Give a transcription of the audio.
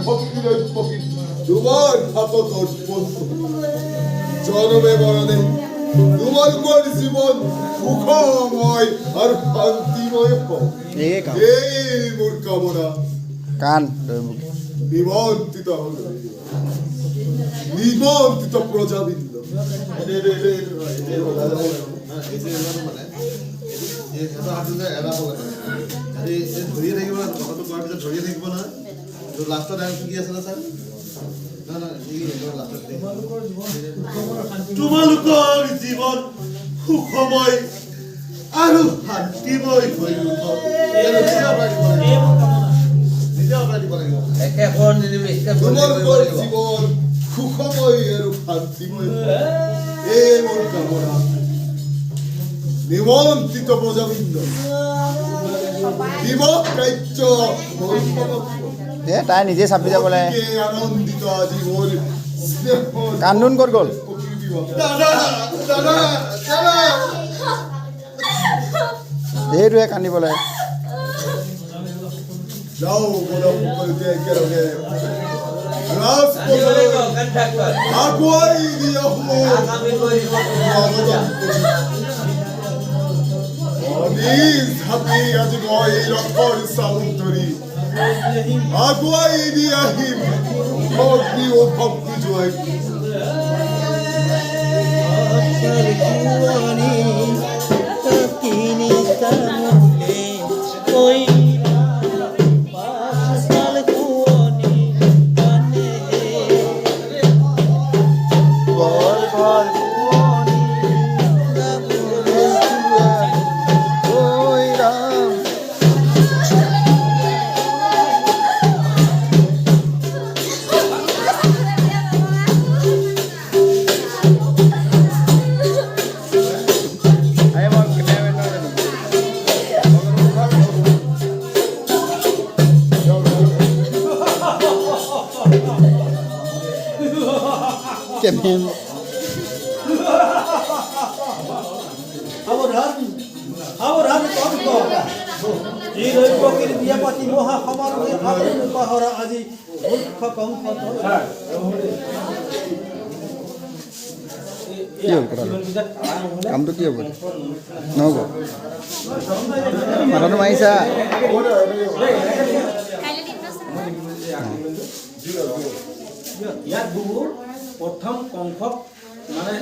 ফকিরের ফকির তোমার হাতত বন্ধু জনমে মরণে তোমার জীবন সুখময় আর শান্তিময় হোক এই মোর কামনা কান নিমন্ত্রিত হল নিমন্ত্রিত প্রজাবৃন্দ ধৰিয়ে থাকিব না কথাটো কোৱাৰ পিছত ধৰিয়ে থাকিব নহয় লাষ্টত আৰু কি আছিলে ছাৰ তোমালোকৰ জীৱন সুখময় আৰু শান্তিময় হৈ উঠক তোমালোকৰ জীৱন সুখময় আৰু শান্তিময় এই মোৰ কামনা নিমন্ত্ৰিত প্ৰজাবৃন্দ দিবস কাৰ্য তাই নিজে চাপি যাবলৈ আনন্দিত আজি মোৰ কান্দোন ক'ত গ'ল এইটোৱে কান্দিবলৈ যাও বলক সকলোকে একেলগে ৰাজপথলৈ আগুৱাই দি আহোঁ নিজ হাতে আজি মই ৰথৰ চাউল ধৰি আগুৱাই দি আহিম ভক্তি ও ভক্তি জয় কেমেন সাৱধান কণ্ঠ এই দৈৱকীৰ বিয়া পাতি মহা সমাৰোহে আপুনি পাহৰা আজি মূৰ্খ কংস কি হ'ল কথাটো কামটো কি হ'ব নহ'ব মাথাটো মাৰিছা ইয়াত বহু প্ৰথম কংসক মানে